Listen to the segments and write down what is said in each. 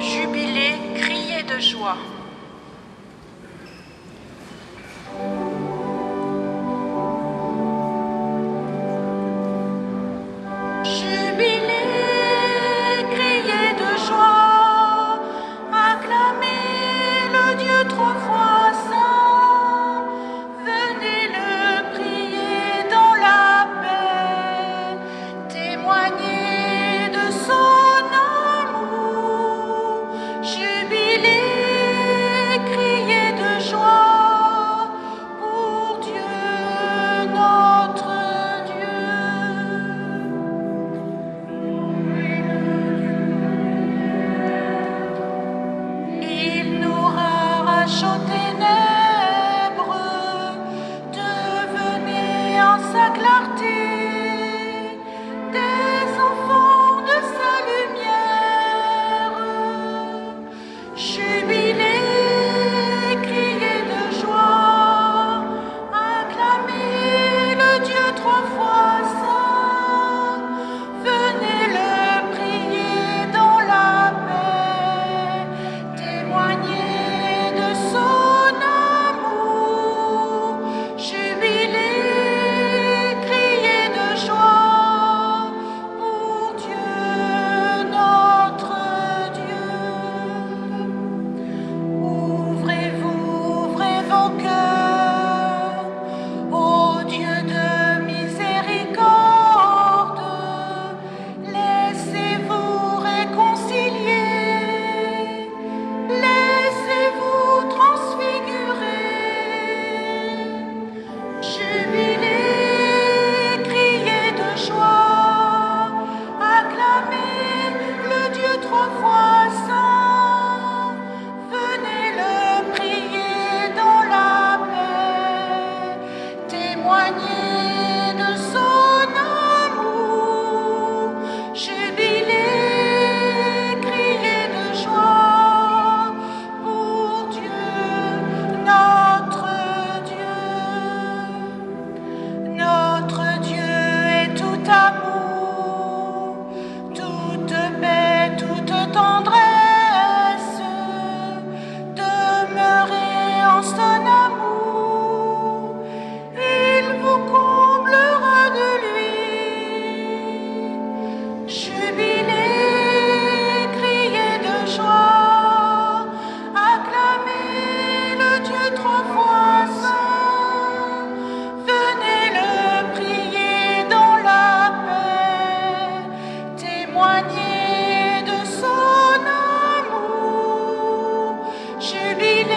Jubilez, criez de joie. Jubilez, criez de joie, acclamez le Dieu trois fois saint, venez le prier dans la paix, témoignez de son amour. Jubilez, criez de joie pour Dieu notre Dieu. Il nous arrache aux ténèbres, devenez en sa clarté des enfants de sa lumière. Jubilez, criez de joie, acclamez le Dieu trois fois saint, venez le prier dans la paix, témoignez de son amour. Jubilez, criez de joie pour Dieu notre Dieu. Ouvrez vos cœurs, ô Dieu de miséricorde, laissez-vous réconcilier, laissez-vous transfigurer. Jubilez, criez de joie, acclamez le Dieu trois fois saint, venez le prier dans la paix, témoignez de son amour. Jubilez, criez de joie pour Dieu notre Dieu. Notre Dieu est tout amour, toute paix, toute tendresse. Demeurez en son amour, il vous comblera de lui. Jubilez, criez de joie, acclamez le Dieu trois fois saint, venez le prier dans la paix, témoignez de son amour. Jubilez,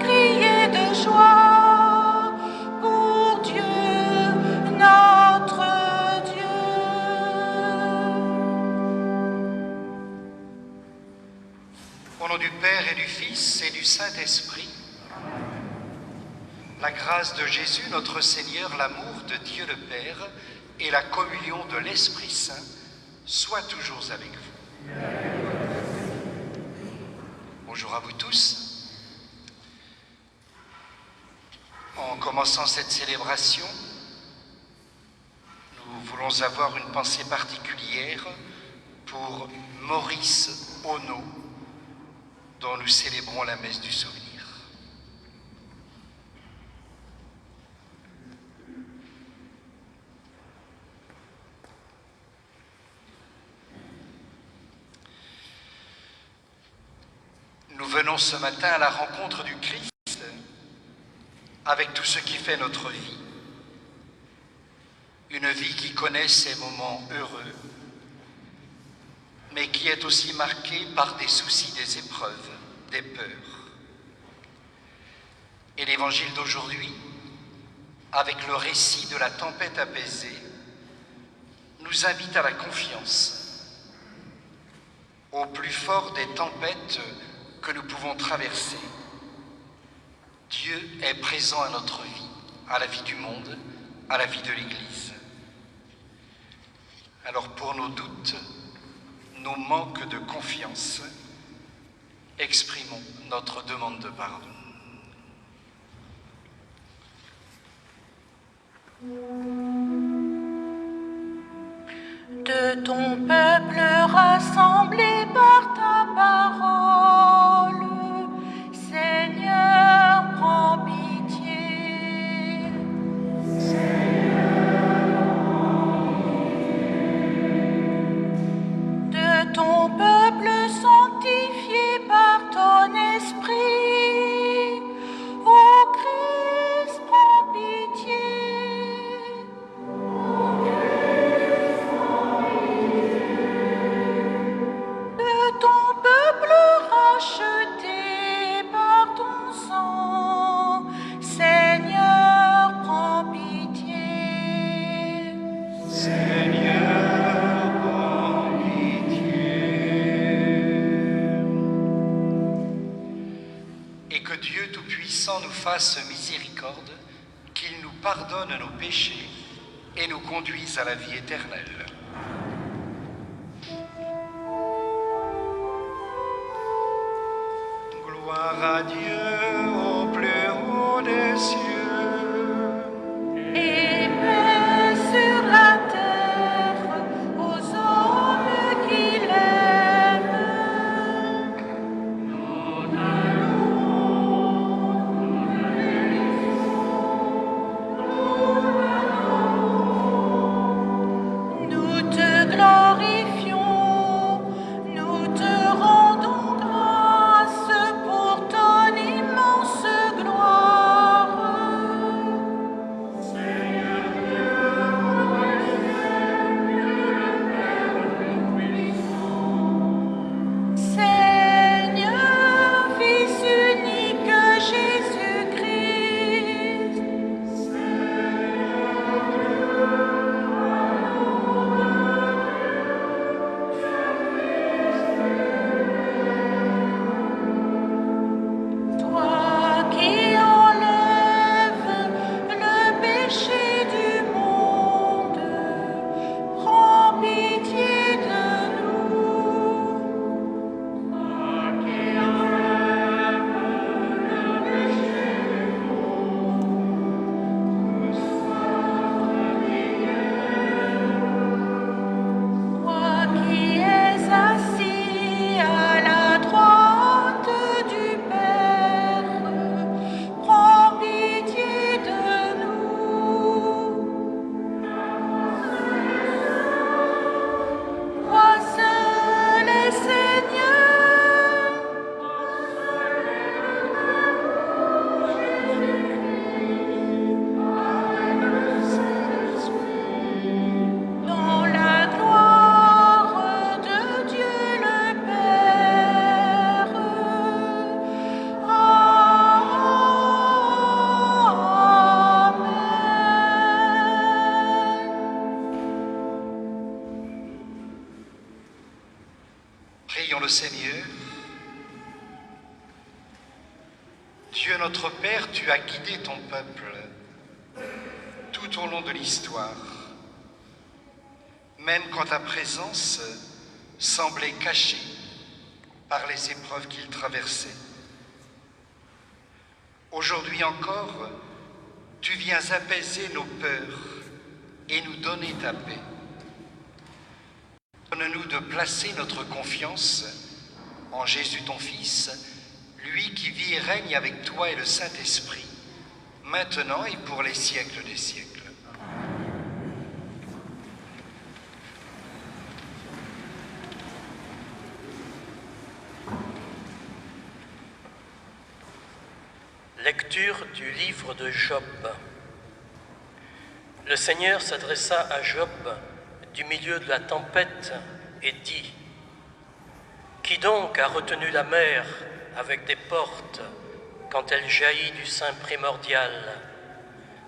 criez de joie pour Dieu notre Dieu. Au nom du Père et du Fils et du Saint-Esprit, la grâce de Jésus, notre Seigneur, l'amour de Dieu le Père et la communion de l'Esprit Saint soient toujours avec vous. Bonjour à vous tous. En commençant cette célébration, nous voulons avoir une pensée particulière pour Maurice Ono, dont nous célébrons la messe du souvenir. Nous venons ce matin à la rencontre du Christ avec tout ce qui fait notre vie. Une vie qui connaît ses moments heureux, mais qui est aussi marquée par des soucis, des épreuves, des peurs. Et l'évangile d'aujourd'hui, avec le récit de la tempête apaisée, nous invite à la confiance. Au plus fort des tempêtes que nous pouvons traverser, Dieu est présent à notre vie, à la vie du monde, à la vie de l'Église. Alors pour nos doutes, nos manques de confiance, exprimons notre demande de pardon. De ton peuple rassemblé par ta Tout-Puissant nous fasse miséricorde, qu'il nous pardonne nos péchés et nous conduise à la vie éternelle. Gloire à Dieu au plus haut des cieux. Et paix sur la terre aux hommes qui l'aiment. Nous te glorifions, nous te rendons grâce pour ton immense gloire. Seigneur, Fils unique Jésus-Christ, toi qui enlèves le péché du monde, prends pitié de nous. Toi qui es assis à la droite du Père, prends pitié de nous. Toi seul est Seigneur, dans la gloire de Dieu le Père. Amen. Prions le Seigneur. Dieu notre Père, tu as guidé ton peuple tout au long de l'histoire, même quand ta présence semblait cachée par les épreuves qu'il traversait. Aujourd'hui encore, tu viens apaiser nos peurs et nous donner ta paix. Donne-nous de placer notre confiance en Jésus ton Fils, lui qui vit et règne avec toi et le Saint-Esprit, maintenant et pour les siècles des siècles. Lecture du livre de Job. Le Seigneur s'adressa à Job du milieu de la tempête et dit : Qui donc a retenu la mer avec des portes quand elle jaillit du sein primordial,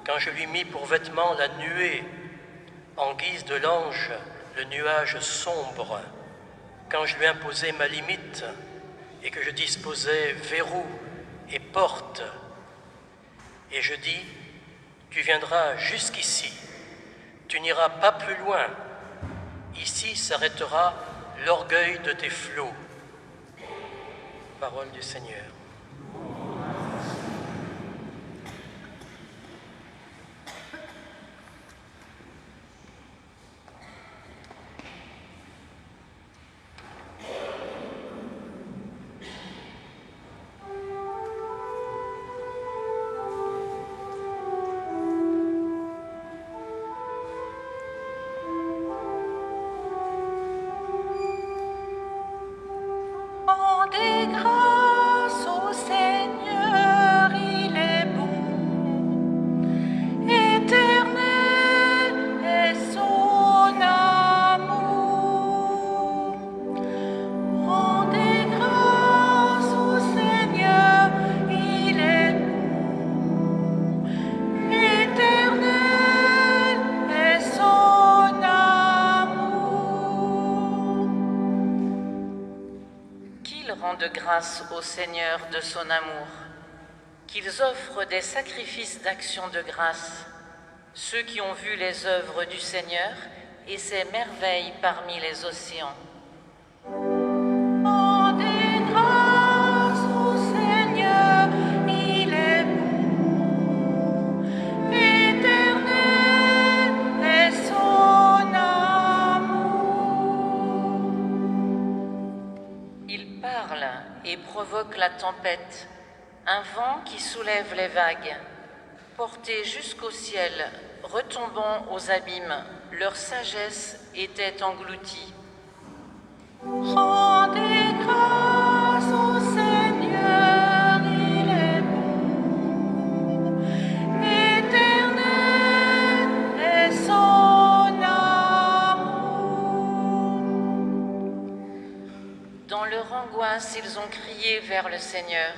quand je lui mis pour vêtement la nuée, en guise de l'ange le nuage sombre, quand je lui imposais ma limite et que je disposais verrous et portes, et je dis : tu viendras jusqu'ici, tu n'iras pas plus loin, ici s'arrêtera l'orgueil de tes flots. Parole du Seigneur. Rendez grâce au Seigneur, il est bon. Éternel est son amour. Rendez grâce au Seigneur, il est bon. Éternel est son amour. Qu'il rende grâce au Seigneur de son amour, qu'ils offrent des sacrifices d'action de grâce, ceux qui ont vu les œuvres du Seigneur et ses merveilles parmi les océans. Rendez grâce au Seigneur, il est bon. Éternel est son amour. Il parle et provoque la tempête, un vent qui soulève les vagues. Portés jusqu'au ciel, retombant aux abîmes, leur sagesse était engloutie. Rendez grâce au Seigneur, il est bon. Éternel est son amour. Dans leur angoisse, ils ont crié vers le Seigneur,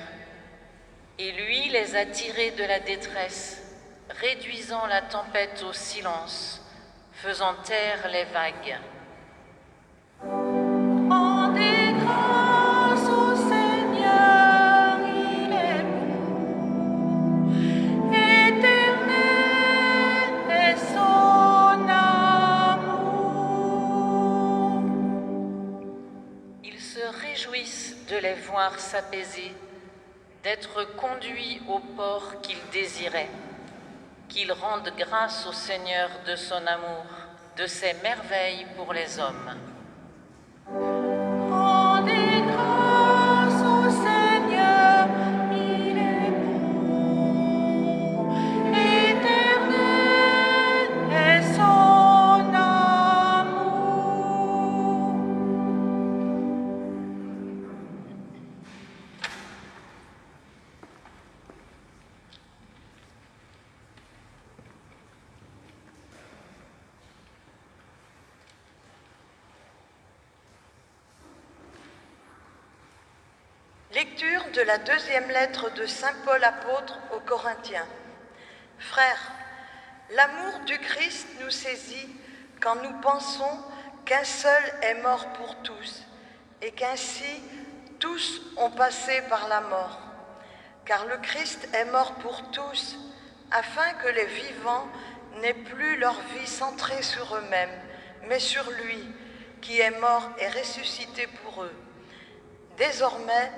et lui les a tirés de la détresse, réduisant la tempête au silence, faisant taire les vagues. Rendez grâce au Seigneur, il est bon. Éternel est son amour. Ils se réjouissent de les voir s'apaiser, d'être conduits au port qu'ils désiraient, qu'ils rendent grâce au Seigneur de son amour, de ses merveilles pour les hommes. Rendez grâce au Seigneur, il est bon. Éternel est son amour. Lecture de la deuxième lettre de Saint Paul apôtre aux Corinthiens. Frères, l'amour du Christ nous saisit quand nous pensons qu'un seul est mort pour tous et qu'ainsi tous ont passé par la mort. Car le Christ est mort pour tous, afin que les vivants n'aient plus leur vie centrée sur eux-mêmes, mais sur lui, qui est mort et ressuscité pour eux. Désormais,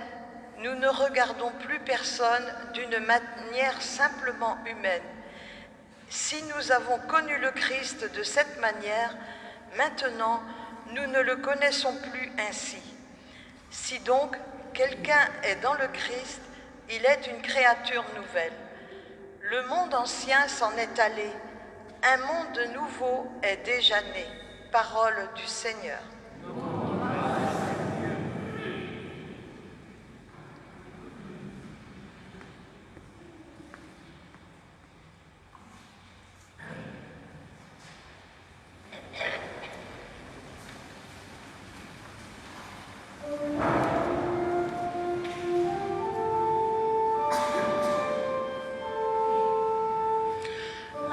nous ne regardons plus personne d'une manière simplement humaine. Si nous avons connu le Christ de cette manière, maintenant, nous ne le connaissons plus ainsi. Si donc quelqu'un est dans le Christ, il est une créature nouvelle. Le monde ancien s'en est allé, un monde nouveau est déjà né. Parole du Seigneur.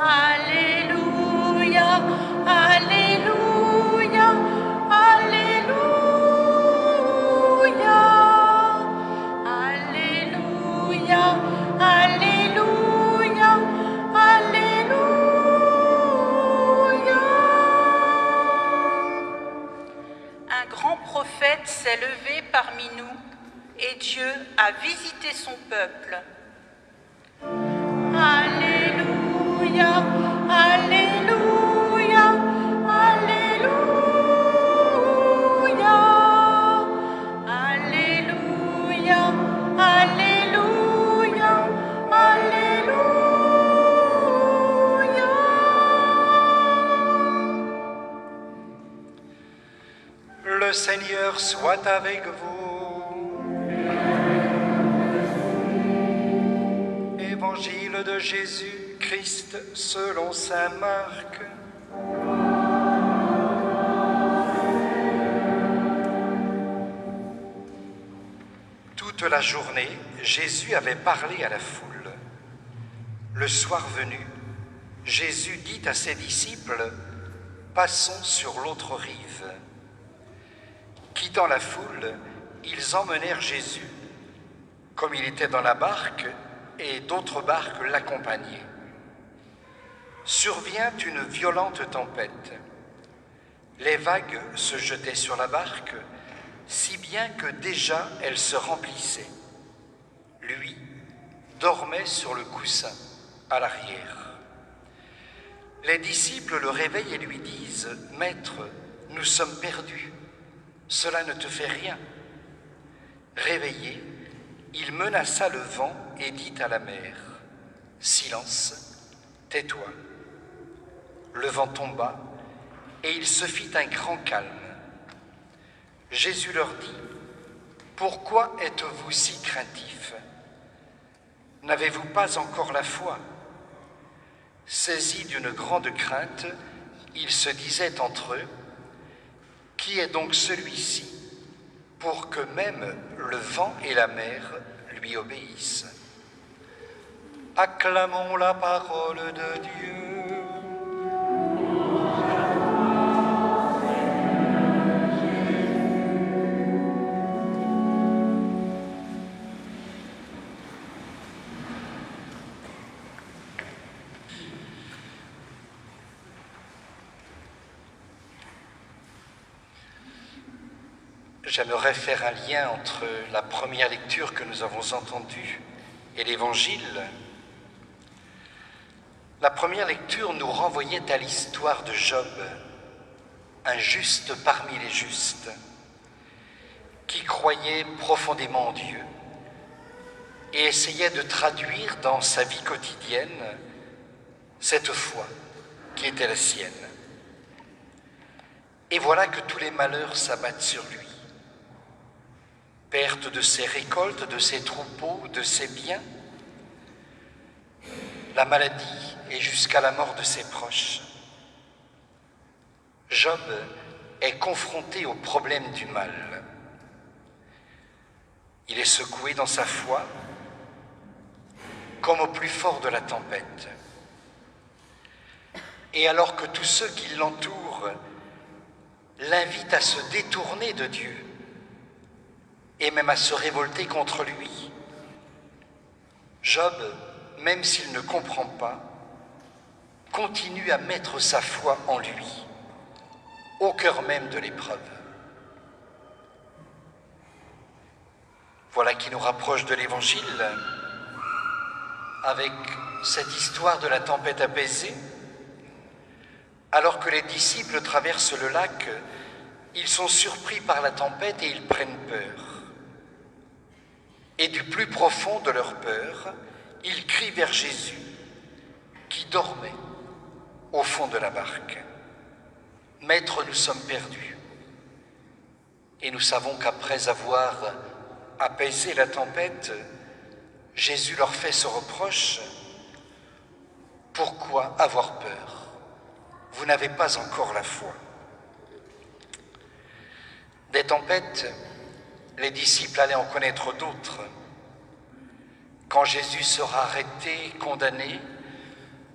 Alléluia, Alléluia, Alléluia, Alléluia, Alléluia, Alléluia. Un grand prophète s'est levé parmi nous et Dieu a visité son peuple. Alléluia, Alléluia, Alléluia, Alléluia, Alléluia, Alléluia. Le Seigneur soit avec vous. Évangile de Jésus-Christ selon saint Marc. Toute la journée, Jésus avait parlé à la foule. Le soir venu, Jésus dit à ses disciples « Passons sur l'autre rive ». Quittant la foule, ils emmenèrent Jésus. Comme il était dans la barque, et d'autres barques l'accompagnaient. Survient une violente tempête. Les vagues se jetaient sur la barque, si bien que déjà elle se remplissait. Lui dormait sur le coussin, à l'arrière. Les disciples le réveillent et lui disent « Maître, nous sommes perdus, cela ne te fait rien. » Réveillé, il menaça le vent et dit à la mer « Silence, tais-toi. » Le vent tomba et il se fit un grand calme. Jésus leur dit « Pourquoi êtes-vous si craintifs? N'avez-vous pas encore la foi ?» Saisis d'une grande crainte, ils se disaient entre eux « Qui est donc celui-ci pour que même le vent et la mer lui obéissent ?» Acclamons la parole de Dieu. J'aimerais faire un lien entre la première lecture que nous avons entendue et l'Évangile. La première lecture nous renvoyait à l'histoire de Job, un juste parmi les justes, qui croyait profondément en Dieu et essayait de traduire dans sa vie quotidienne cette foi qui était la sienne. Et voilà que tous les malheurs s'abattent sur lui. Perte de ses récoltes, de ses troupeaux, de ses biens, la maladie et jusqu'à la mort de ses proches. Job est confronté au problème du mal. Il est secoué dans sa foi, comme au plus fort de la tempête. Et alors que tous ceux qui l'entourent l'invitent à se détourner de Dieu, et même à se révolter contre lui, Job, même s'il ne comprend pas, continue à mettre sa foi en lui, au cœur même de l'épreuve. Voilà qui nous rapproche de l'Évangile, avec cette histoire de la tempête apaisée. Alors que les disciples traversent le lac, ils sont surpris par la tempête et ils prennent peur. Et du plus profond de leur peur, ils crient vers Jésus, qui dormait au fond de la barque. « Maître, nous sommes perdus. » Et nous savons qu'après avoir apaisé la tempête, Jésus leur fait ce reproche. « Pourquoi avoir peur? Vous n'avez pas encore la foi. » Des tempêtes, les disciples allaient en connaître d'autres. Quand Jésus sera arrêté, condamné,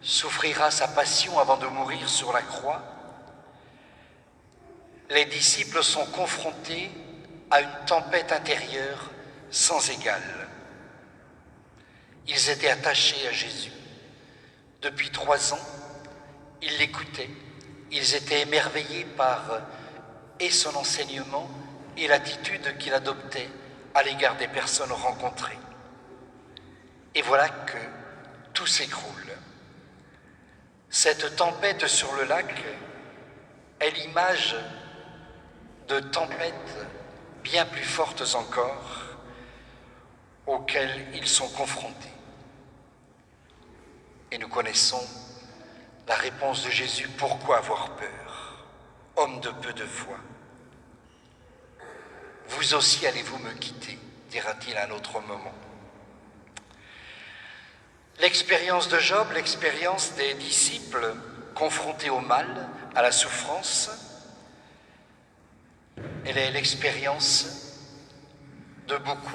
souffrira sa passion avant de mourir sur la croix, les disciples sont confrontés à une tempête intérieure sans égale. Ils étaient attachés à Jésus. Depuis 3 ans, ils l'écoutaient. Ils étaient émerveillés par et son enseignement et l'attitude qu'il adoptait à l'égard des personnes rencontrées. Et voilà que tout s'écroule. Cette tempête sur le lac est l'image de tempêtes bien plus fortes encore auxquelles ils sont confrontés. Et nous connaissons la réponse de Jésus, pourquoi avoir peur, homme de peu de foi? Vous aussi allez-vous me quitter, dira-t-il à un autre moment. L'expérience de Job, l'expérience des disciples confrontés au mal, à la souffrance, elle est l'expérience de beaucoup,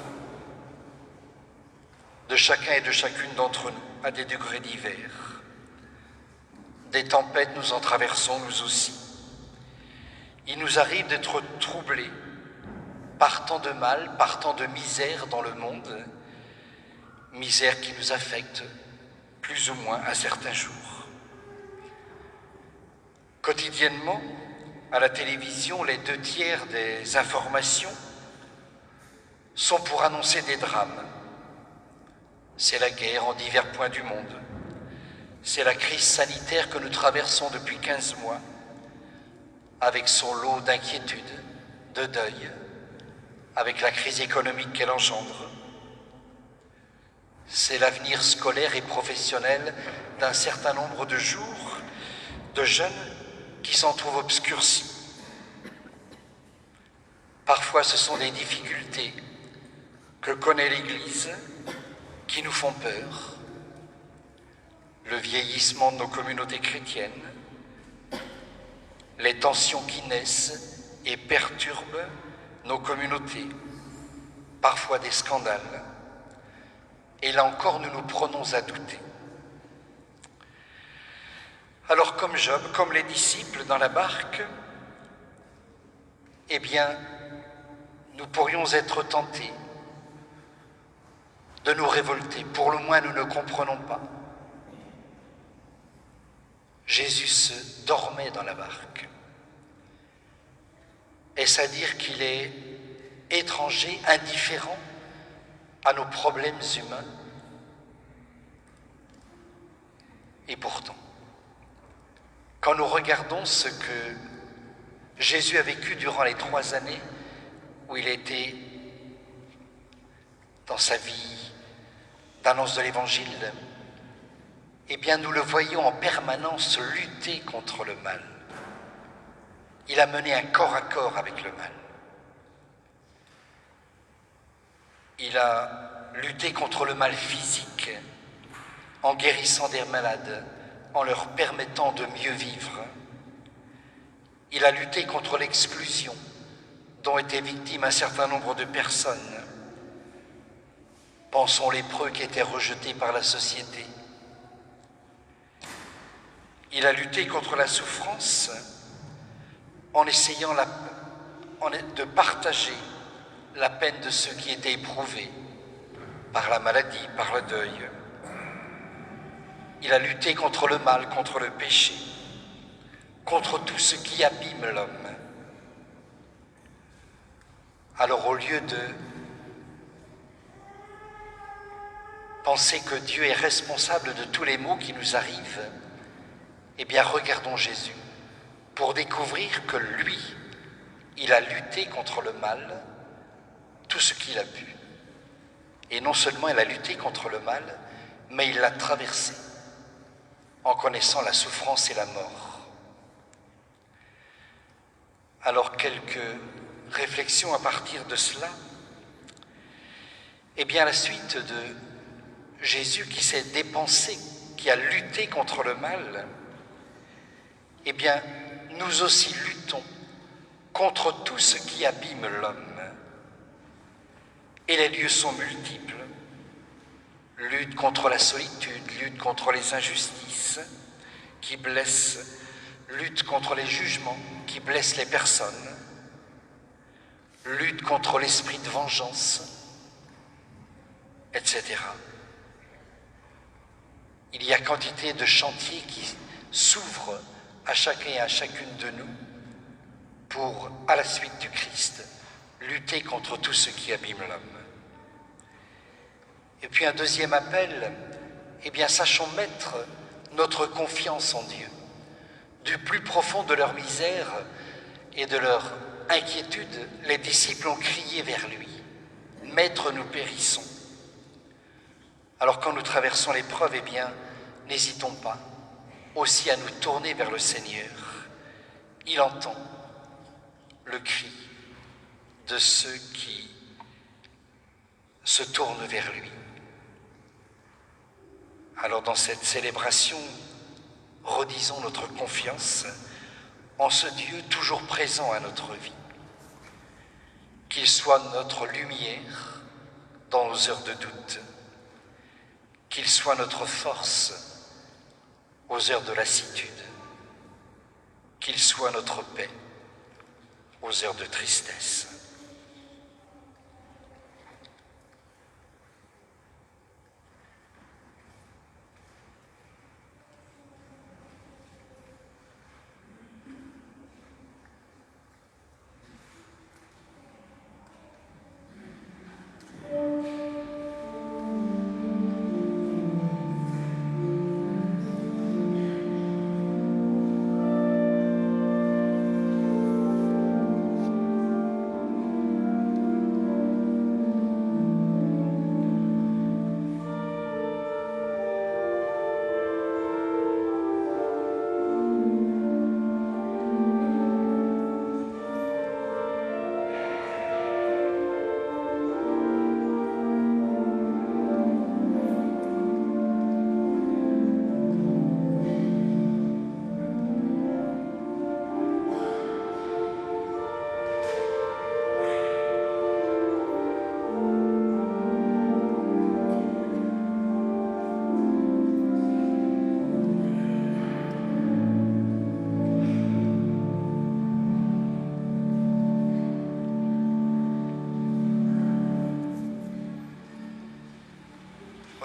de chacun et de chacune d'entre nous, à des degrés divers. Des tempêtes, nous en traversons nous aussi. Il nous arrive d'être troublés par tant de mal, par tant de misère dans le monde, misère qui nous affecte plus ou moins à certains jours. Quotidiennement, à la télévision, les 2/3 des informations sont pour annoncer des drames. C'est la guerre en divers points du monde. C'est la crise sanitaire que nous traversons depuis 15 mois, avec son lot d'inquiétudes, de deuil, avec la crise économique qu'elle engendre. C'est l'avenir scolaire et professionnel d'un certain nombre de jeunes qui s'en trouvent obscurcis. Parfois, ce sont des difficultés que connaît l'Église qui nous font peur. Le vieillissement de nos communautés chrétiennes, les tensions qui naissent et perturbent nos communautés, parfois des scandales. Et là encore, nous nous prenons à douter. Alors comme Job, comme les disciples dans la barque, eh bien, nous pourrions être tentés de nous révolter. Pour le moins, nous ne comprenons pas. Jésus dormait dans la barque. Est-ce à dire qu'il est étranger, indifférent à nos problèmes humains? Et pourtant, quand nous regardons ce que Jésus a vécu durant les 3 années où il était dans sa vie d'annonce de l'Évangile, eh bien nous le voyons en permanence lutter contre le mal. Il a mené un corps à corps avec le mal. Il a lutté contre le mal physique en guérissant des malades, en leur permettant de mieux vivre. Il a lutté contre l'exclusion dont étaient victimes un certain nombre de personnes. Pensons aux lépreux qui étaient rejetés par la société. Il a lutté contre la souffrance en essayant de partager la peine de ceux qui étaient éprouvés par la maladie, par le deuil. Il a lutté contre le mal, contre le péché, contre tout ce qui abîme l'homme. Alors au lieu de penser que Dieu est responsable de tous les maux qui nous arrivent, eh bien regardons Jésus pour découvrir que lui, il a lutté contre le mal tout ce qu'il a pu. Et non seulement il a lutté contre le mal, mais il l'a traversé en connaissant la souffrance et la mort. Alors quelques réflexions à partir de cela. Eh bien, à la suite de Jésus qui s'est dépensé, qui a lutté contre le mal, eh bien, nous aussi luttons contre tout ce qui abîme l'homme. Et les lieux sont multiples. Lutte contre la solitude, lutte contre les injustices qui blessent, lutte contre les jugements qui blessent les personnes, lutte contre l'esprit de vengeance, etc. Il y a quantité de chantiers qui s'ouvrent à chacun et à chacune de nous pour, à la suite du Christ, lutter contre tout ce qui abîme l'homme. Et puis un deuxième appel, eh bien sachons mettre notre confiance en Dieu. Du plus profond de leur misère et de leur inquiétude, les disciples ont crié vers lui. Maître, nous périssons. Alors quand nous traversons l'épreuve, eh bien, n'hésitons pas aussi à nous tourner vers le Seigneur. Il entend le cri de ceux qui se tournent vers lui. Alors dans cette célébration, redisons notre confiance en ce Dieu toujours présent à notre vie. Qu'il soit notre lumière dans nos heures de doute, qu'il soit notre force aux heures de lassitude, qu'il soit notre paix aux heures de tristesse.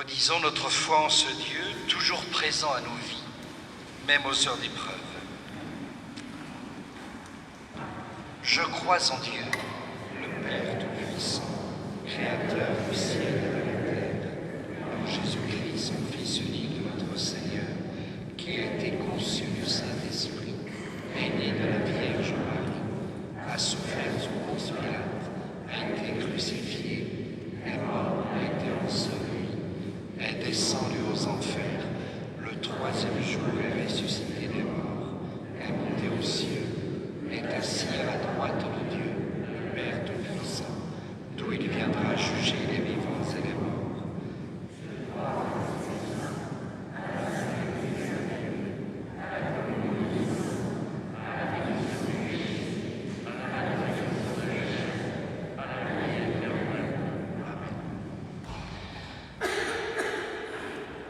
Redisons notre foi en ce Dieu, toujours présent à nos vies, même aux heures d'épreuve. Je crois en Dieu, le Père Tout-Puissant, Créateur du ciel et de la terre, en Jésus-Christ, son Fils unique, notre Seigneur, qui a été conçu du Saint-Esprit, est né de la Vierge Marie, a souffert sous Ponce Pilate, a été crucifié, est mort, a été enseveli, est descendu aux enfers, le troisième jour est ressuscité des morts, est monté aux cieux, est assis à la droite de Dieu, le Père Tout-Puissant, d'où il viendra juger les vivants et les morts.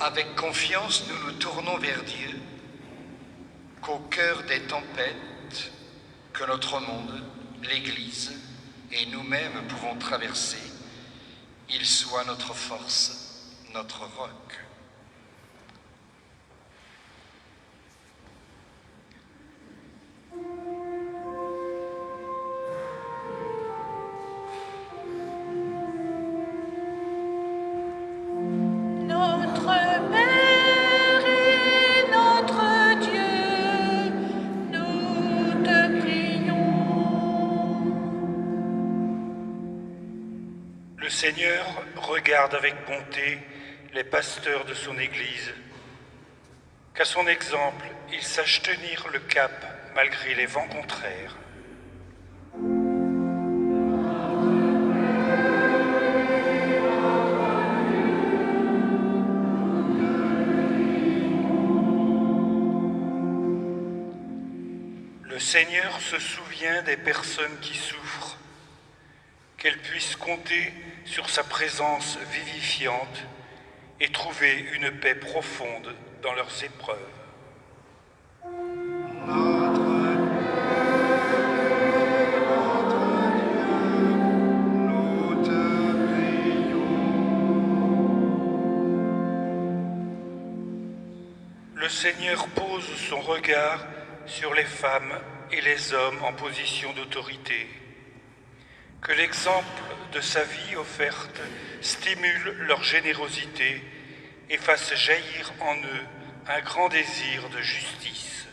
Avec confiance, nous nous tournons vers Dieu, qu'au cœur des tempêtes que notre monde, l'Église et nous-mêmes pouvons traverser, il soit notre force, notre roc. Notre Père et notre Dieu, nous te prions. Le Seigneur regarde avec bonté les pasteurs de son Église, qu'à son exemple, il sache tenir le cap malgré les vents contraires. Le Seigneur se souvient des personnes qui souffrent, qu'elles puissent compter sur sa présence vivifiante et trouver une paix profonde dans leurs épreuves. Le Seigneur pose son regard sur les femmes et les hommes en position d'autorité. Que l'exemple de sa vie offerte stimule leur générosité et fasse jaillir en eux un grand désir de justice.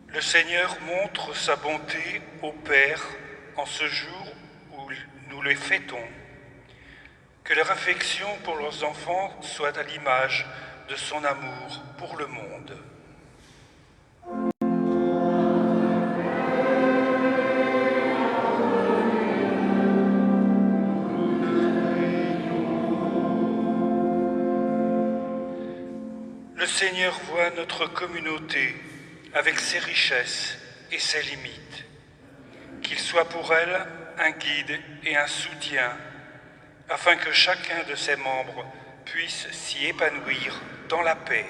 Le Seigneur montre sa bonté au Père en ce jour où nous les fêtons. Que leur affection pour leurs enfants soit à l'image de son amour pour le monde. Le Seigneur voit notre communauté avec ses richesses et ses limites. Qu'il soit pour elle un guide et un soutien, afin que chacun de ses membres puisse s'y épanouir dans la paix.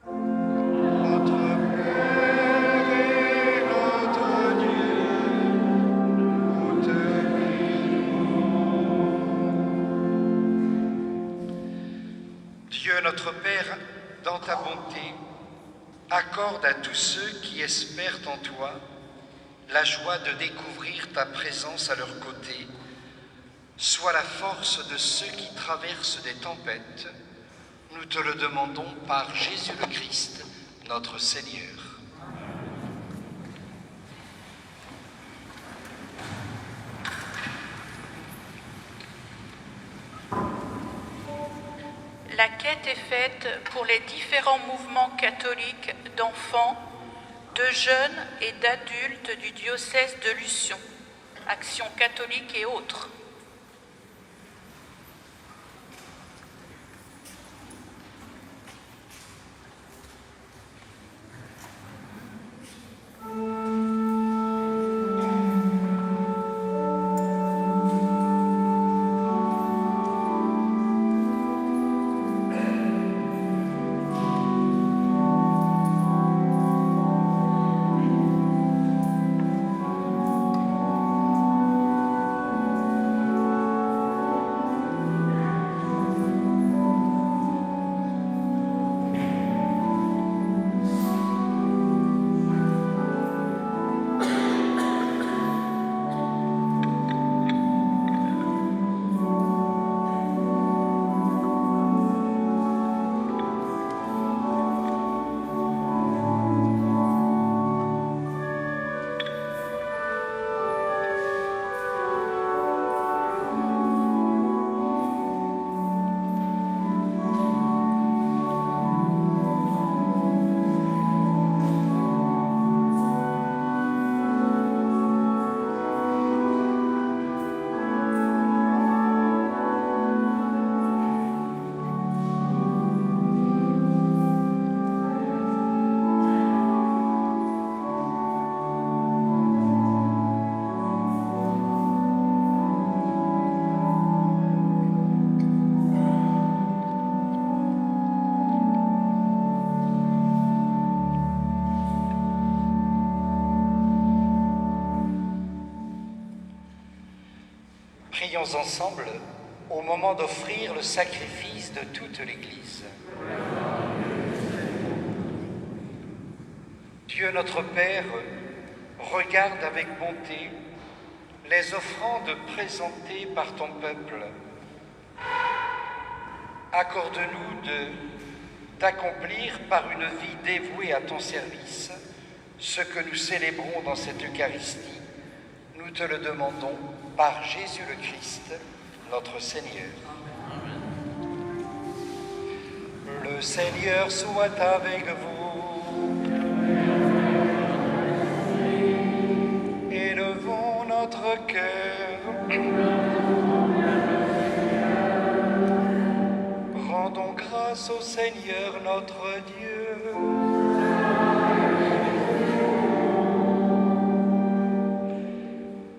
Notre Père et notre Dieu, nous te prions. Dieu notre Père, dans ta bonté, accorde à tous ceux qui espèrent en toi la joie de découvrir ta présence à leur côté. Sois la force de ceux qui traversent des tempêtes. Nous te le demandons par Jésus le Christ, notre Seigneur. La quête est faite pour les différents mouvements catholiques d'enfants, de jeunes et d'adultes du diocèse de Luçon, Action catholique et autres. Prions ensemble au moment d'offrir le sacrifice de toute l'Église. Dieu notre Père, regarde avec bonté les offrandes présentées par ton peuple. Accorde-nous d'accomplir par une vie dévouée à ton service ce que nous célébrons dans cette Eucharistie. Nous te le demandons par Jésus le Christ, notre Seigneur. Le Seigneur soit avec vous. Élevons notre cœur. Rendons grâce au Seigneur notre Dieu.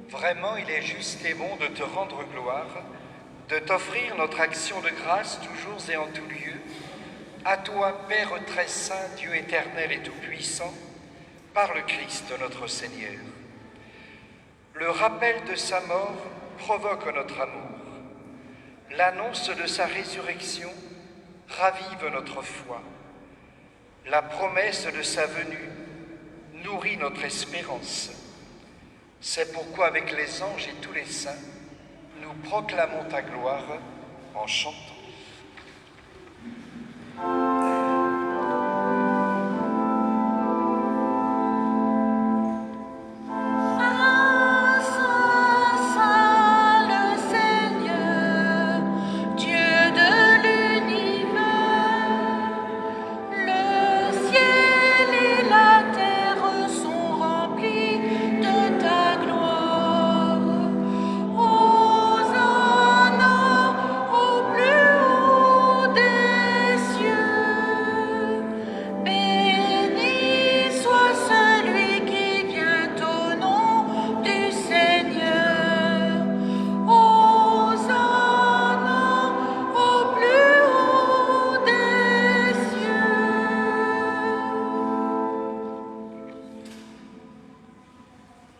Vraiment, il est juste et bon de te rendre gloire, de t'offrir notre action de grâce toujours et en tout lieu, à toi, Père très saint, Dieu éternel et tout-puissant, par le Christ notre Seigneur. Le rappel de sa mort provoque notre amour. L'annonce de sa résurrection ravive notre foi. La promesse de sa venue nourrit notre espérance. C'est pourquoi avec les anges et tous les saints, nous proclamons ta gloire en chantant.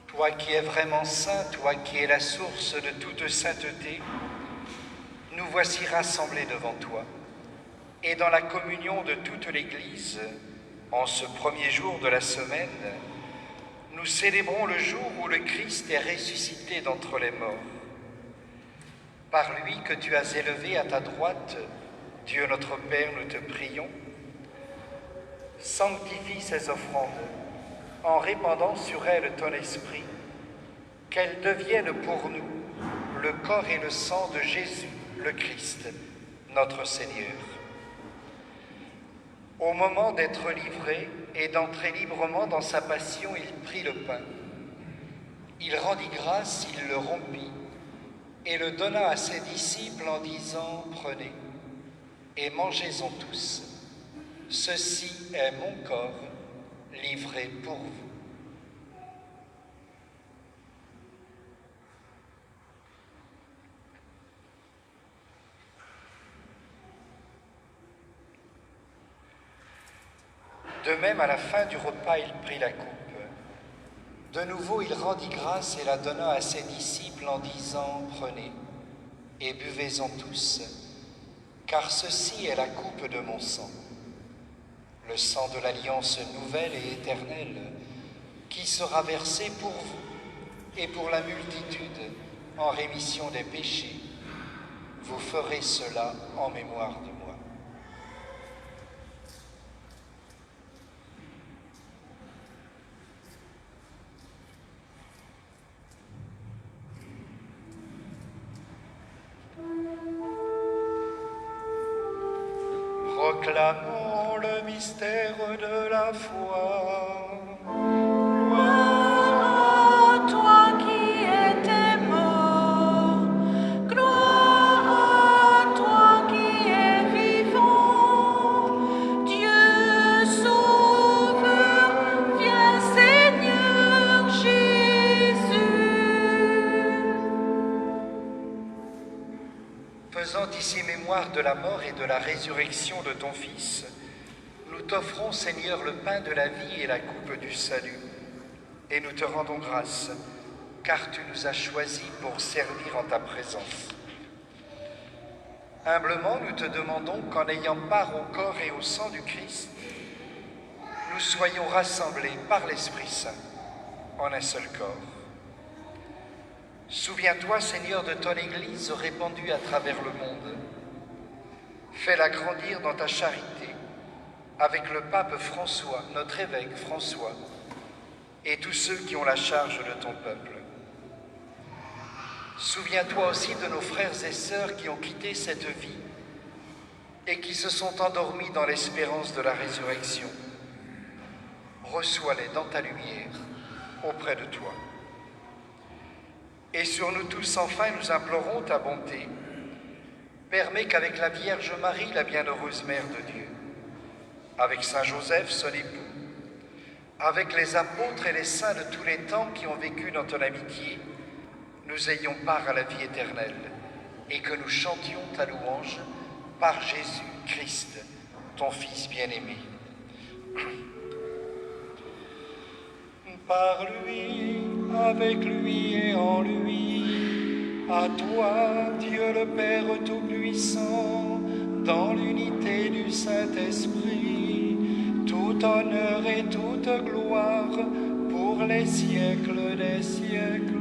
Toi qui es vraiment saint, toi qui es la source de toute sainteté, nous voici rassemblés devant toi. Et dans la communion de toute l'Église, en ce premier jour de la semaine, nous célébrons le jour où le Christ est ressuscité d'entre les morts. Par lui que tu as élevé à ta droite, Dieu notre Père, nous te prions, sanctifie ces offrandes en répandant sur elles ton esprit, qu'elles deviennent pour nous le corps et le sang de Jésus, le Christ, notre Seigneur. Au moment d'être livré et d'entrer librement dans sa passion, il prit le pain. Il rendit grâce, il le rompit et le donna à ses disciples en disant « Prenez et mangez-en tous. Ceci est mon corps livré pour vous. » De même, à la fin du repas, il prit la coupe. De nouveau, il rendit grâce et la donna à ses disciples en disant « Prenez et buvez-en tous, car ceci est la coupe de mon sang, le sang de l'alliance nouvelle et éternelle, qui sera versé pour vous et pour la multitude en rémission des péchés. Vous ferez cela en mémoire de moi. » Proclamons le mystère de la foi. Gloire à toi qui étais mort, gloire à toi qui es vivant, Dieu sauveur, viens Seigneur Jésus. Faisant ici mémoire de la mort et de la résurrection de ton Fils, nous t'offrons, Seigneur, le pain de la vie et la coupe du salut, et nous te rendons grâce car tu nous as choisis pour servir en ta présence. Humblement, nous te demandons qu'en ayant part au corps et au sang du Christ, nous soyons rassemblés par l'Esprit Saint en un seul corps. Souviens-toi, Seigneur, de ton Église répandue à travers le monde. Fais-la grandir dans ta charité avec le pape François, notre évêque François, et tous ceux qui ont la charge de ton peuple. Souviens-toi aussi de nos frères et sœurs qui ont quitté cette vie et qui se sont endormis dans l'espérance de la résurrection. Reçois-les dans ta lumière, auprès de toi. Et sur nous tous, enfin, nous implorons ta bonté. Permets qu'avec la Vierge Marie, la bienheureuse Mère de Dieu, avec Saint Joseph, son époux, avec les apôtres et les saints de tous les temps qui ont vécu dans ton amitié, nous ayons part à la vie éternelle et que nous chantions ta louange par Jésus-Christ, ton Fils bien-aimé. Par lui, avec lui et en lui, à toi, Dieu le Père Tout-Puissant, dans l'unité du Saint-Esprit, tout honneur et toute gloire pour les siècles des siècles.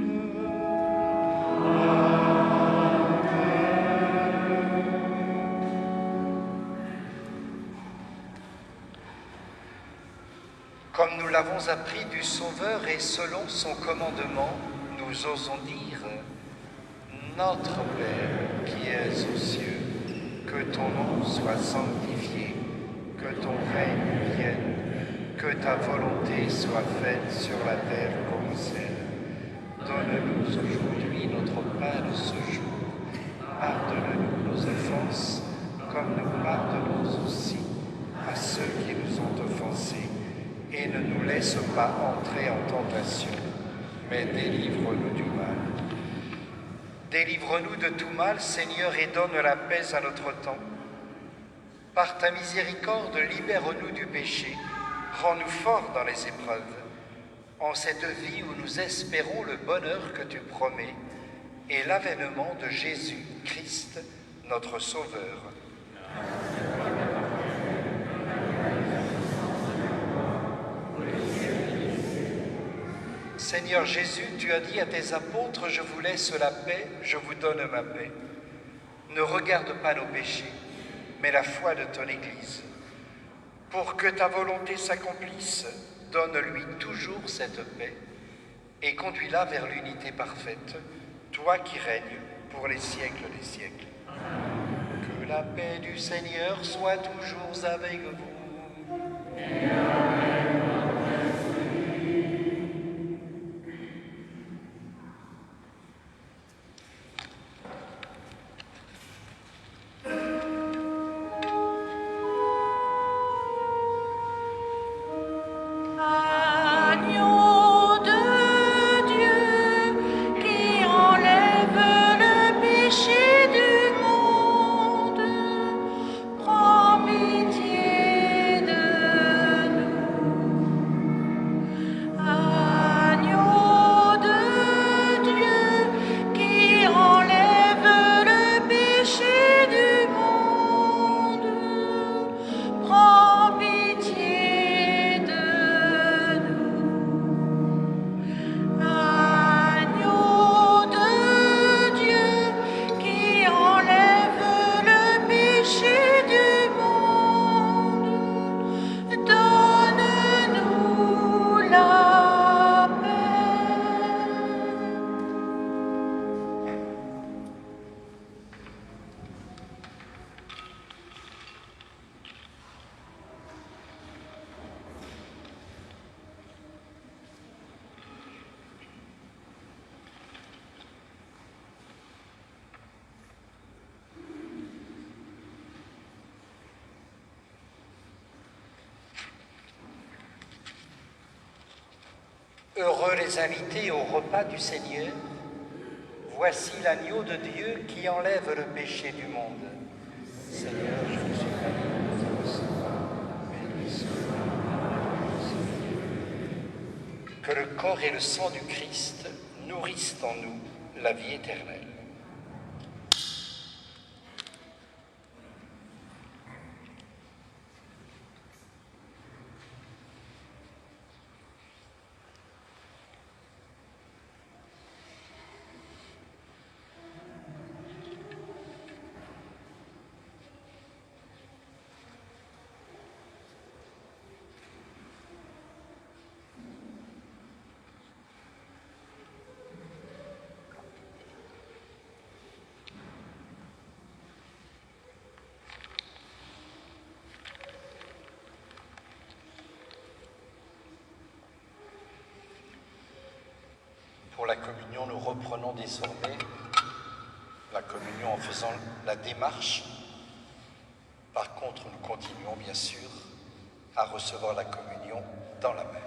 Comme nous l'avons appris du Sauveur et selon son commandement, nous osons dire « Notre Père qui es aux cieux, que ton nom soit sanctifié, que ton règne vienne, que ta volonté soit faite sur la terre comme au ciel. Donne-nous aujourd'hui notre pain de ce jour. Pardonne-nous nos offenses, comme nous pardonnons aussi à ceux qui nous ont offensés. Et ne nous laisse pas entrer en tentation, mais délivre-nous du mal. Délivre-nous de tout mal, Seigneur, et donne la paix à notre temps. Par ta miséricorde, libère-nous du péché, rends-nous forts dans les épreuves, en cette vie où nous espérons le bonheur que tu promets et l'avènement de Jésus-Christ, notre Sauveur. Seigneur Jésus, tu as dit à tes apôtres, je vous laisse la paix, je vous donne ma paix. Ne regarde pas nos péchés, mais la foi de ton Église. Pour que ta volonté s'accomplisse, donne-lui toujours cette paix et conduis-la vers l'unité parfaite, toi qui règnes pour les siècles des siècles. Que la paix du Seigneur soit toujours avec vous. Heureux les invités au repas du Seigneur. Voici l'agneau de Dieu qui enlève le péché du monde. Seigneur, je ne suis pas digne de te recevoir, mais dis seulement. Que le corps et le sang du Christ nourrissent en nous la vie éternelle. Pour la communion, nous reprenons désormais la communion en faisant la démarche. Par contre, nous continuons bien sûr à recevoir la communion dans la main.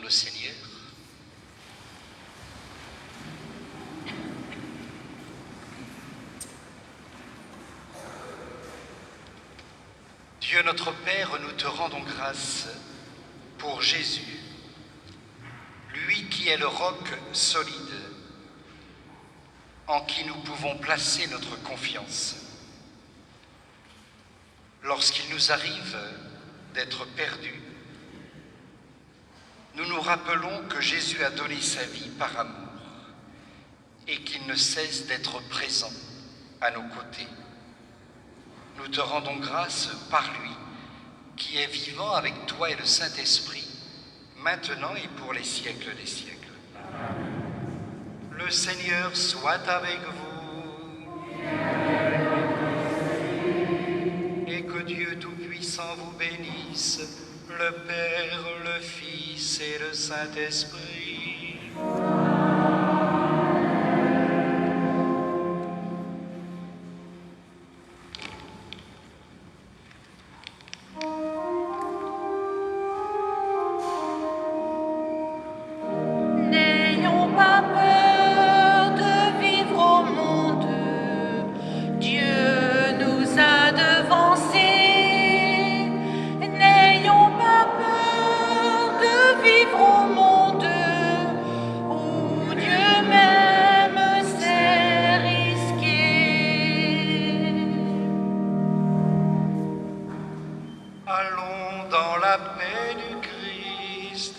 le Seigneur. Dieu notre Père, nous te rendons grâce pour Jésus, lui qui est le roc solide, en qui nous pouvons placer notre confiance. Lorsqu'il nous arrive d'être perdus, nous nous rappelons que Jésus a donné sa vie par amour et qu'il ne cesse d'être présent à nos côtés. Nous te rendons grâce par lui, qui est vivant avec toi et le Saint-Esprit, maintenant et pour les siècles des siècles. Le Seigneur soit avec vous. Et que Dieu Tout-Puissant vous bénisse, le Père, le Fils et le Saint-Esprit. N'ayons pas peur de vivre au monde. Dieu nous a devancés. N'ayons pas peur de vivre au monde où Dieu même s'est risqué. Allons dans la paix du Christ.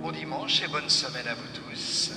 Bon dimanche et bonne semaine à vous tous.